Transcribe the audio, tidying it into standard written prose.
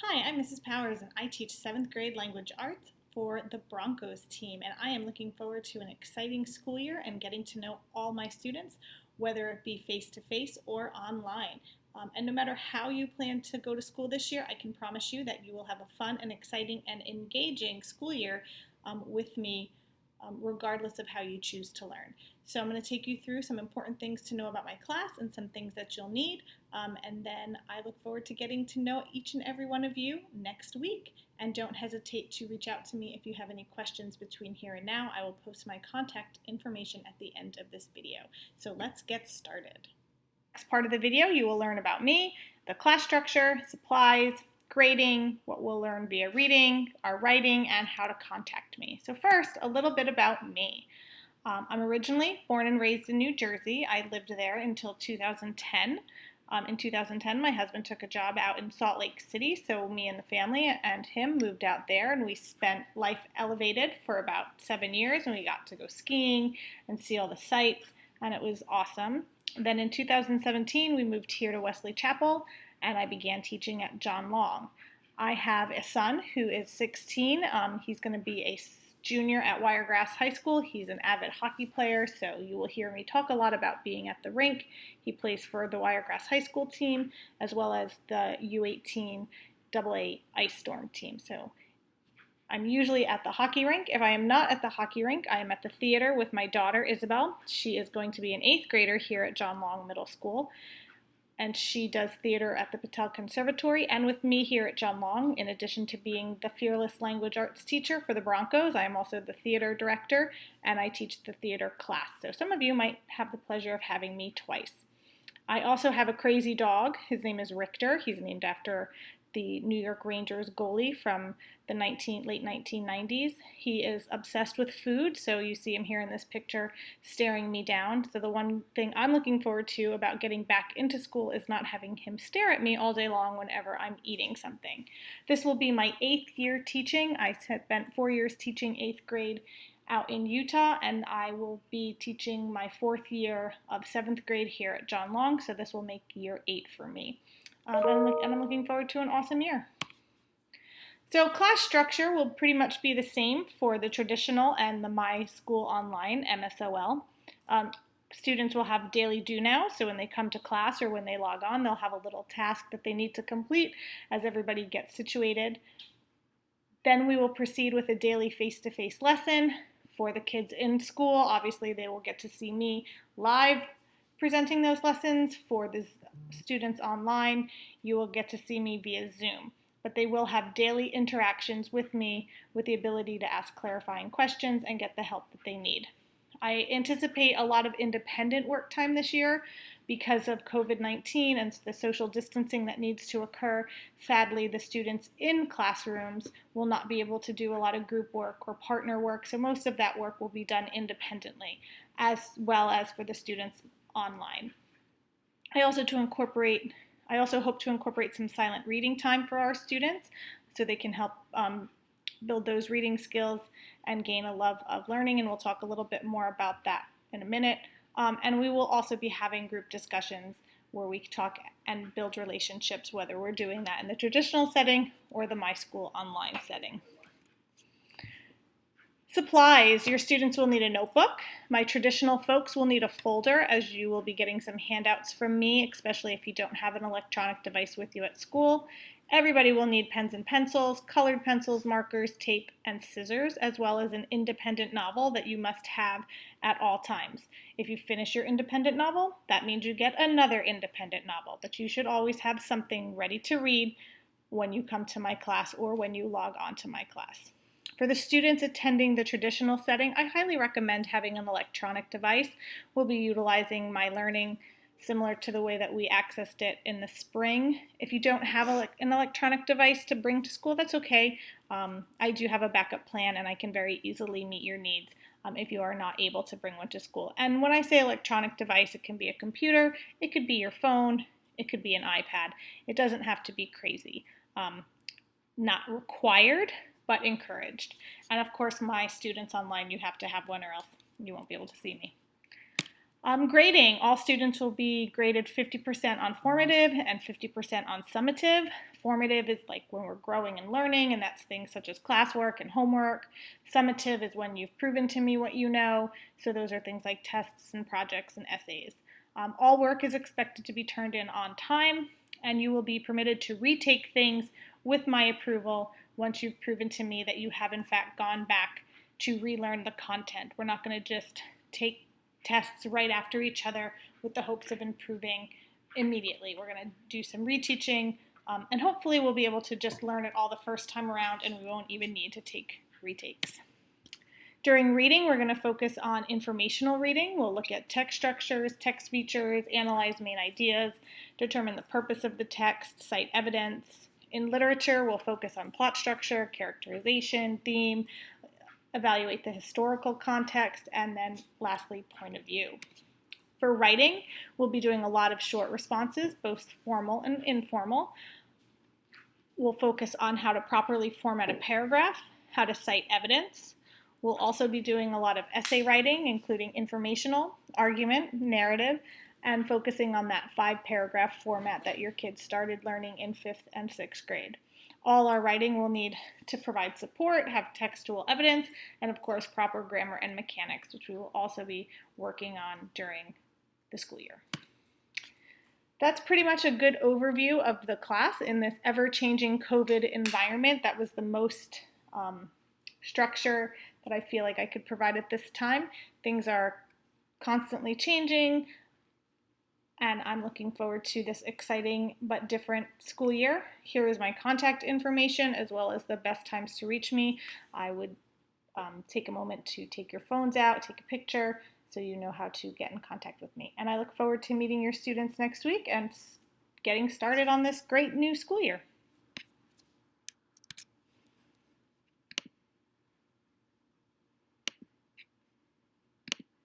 Hi, I'm Mrs. Powers and I teach 7th grade language arts for the Broncos team, and I am looking forward to an exciting school year and getting to know all my students, whether it be face-to-face or online. And no matter how you plan to go to school this year, I can promise you that you will have a fun and exciting and engaging school year with me, regardless of how you choose to learn. So I'm going to take you through some important things to know about my class and some things that you'll need. And then I look forward to getting to know each and every one of you next week. And don't hesitate to reach out to me if you have any questions between here and now. I will post my contact information at the end of this video. So let's get started. Next part of the video, you will learn about me, the class structure, supplies, grading, what we'll learn via reading, our writing, and how to contact me. So first, a little bit about me. I'm originally born and raised in New Jersey. I lived there until 2010. In 2010, my husband took a job out in Salt Lake City, so me and the family and him moved out there, and we spent life elevated for about 7 years, and we got to go skiing and see all the sights, and it was awesome. Then in 2017, we moved here to Wesley Chapel, and I began teaching at John Long. I have a son who is 16. He's going to be a junior at Wiregrass High School. He's an avid hockey player, so you will hear me talk a lot about being at the rink. He plays for the Wiregrass High School team as well as the U18 AA Ice Storm team. So I'm usually at the hockey rink. If I am not at the hockey rink, I am at the theater with my daughter, Isabel. She is going to be an 8th grader here at John Long Middle School, and she does theater at the Patel Conservatory and with me here at John Long. In addition to being the Fearless Language Arts teacher for the Broncos, I am also the theater director, and I teach the theater class. So some of you might have the pleasure of having me twice. I also have a crazy dog. His name is Richter. He's named after the New York Rangers goalie from the late 1990s. He is obsessed with food, so you see him here in this picture staring me down. So the one thing I'm looking forward to about getting back into school is not having him stare at me all day long whenever I'm eating something. This will be my 8th year teaching. I spent 4 years teaching 8th grade out in Utah, and I will be teaching my 4th year of 7th grade here at John Long, so this will make year 8 for me. And I'm looking forward to an awesome year. So class structure will pretty much be the same for the traditional and the My School Online, MSOL. Students will have daily do now, so when they come to class or when they log on, they'll have a little task that they need to complete as everybody gets situated. Then we will proceed with a daily face-to-face lesson. For the kids in school, obviously they will get to see me live presenting those lessons. For the students online, you will get to see me via Zoom. But they will have daily interactions with me with the ability to ask clarifying questions and get the help that they need. I anticipate a lot of independent work time this year because of COVID-19 and the social distancing that needs to occur. Sadly, the students in classrooms will not be able to do a lot of group work or partner work, so most of that work will be done independently, as well as for the students online. I also hope to incorporate some silent reading time for our students so they can help build those reading skills and gain a love of learning, and we'll talk a little bit more about that in a minute. And we will also be having group discussions where we talk and build relationships, whether we're doing that in the traditional setting or the My School Online setting. Supplies. Your students will need a notebook. My traditional folks will need a folder, as you will be getting some handouts from me, especially if you don't have an electronic device with you at school. Everybody will need pens and pencils, colored pencils, markers, tape, and scissors, as well as an independent novel that you must have at all times. If you finish your independent novel, that means you get another independent novel, but you should always have something ready to read when you come to my class or when you log on to my class. For the students attending the traditional setting, I highly recommend having an electronic device. We'll be utilizing My Learning similar to the way that we accessed it in the spring. If you don't have an electronic device to bring to school, that's okay. I do have a backup plan, and I can very easily meet your needs if you are not able to bring one to school. And when I say electronic device, it can be a computer, it could be your phone, it could be an iPad. It doesn't have to be crazy. Not required, but encouraged. And of course, my students online, you have to have one or else you won't be able to see me. Grading. All students will be graded 50% on formative and 50% on summative. Formative is like when we're growing and learning, and that's things such as classwork and homework. Summative is when you've proven to me what you know, so those are things like tests and projects and essays. All work is expected to be turned in on time, and you will be permitted to retake things with my approval once you've proven to me that you have in fact gone back to relearn the content. We're not going to just take tests right after each other with the hopes of improving immediately. We're going to do some reteaching, and hopefully we'll be able to just learn it all the first time around and we won't even need to take retakes. During reading, we're going to focus on informational reading. We'll look at text structures, text features, analyze main ideas, determine the purpose of the text, cite evidence. In literature, we'll focus on plot structure, characterization, theme, evaluate the historical context, and then lastly, point of view. For writing, we'll be doing a lot of short responses, both formal and informal. We'll focus on how to properly format a paragraph, how to cite evidence. We'll also be doing a lot of essay writing, including informational, argument, narrative, and focusing on that 5-paragraph format that your kids started learning in 5th and 6th grade. All our writing will need to provide support, have textual evidence, and of course proper grammar and mechanics, which we will also be working on during the school year. That's pretty much a good overview of the class in this ever-changing COVID environment. That was the most structure that I feel like I could provide at this time. Things are constantly changing, and I'm looking forward to this exciting but different school year. Here is my contact information as well as the best times to reach me. I would take a moment to take your phones out, take a picture, so you know how to get in contact with me. And I look forward to meeting your students next week and getting started on this great new school year.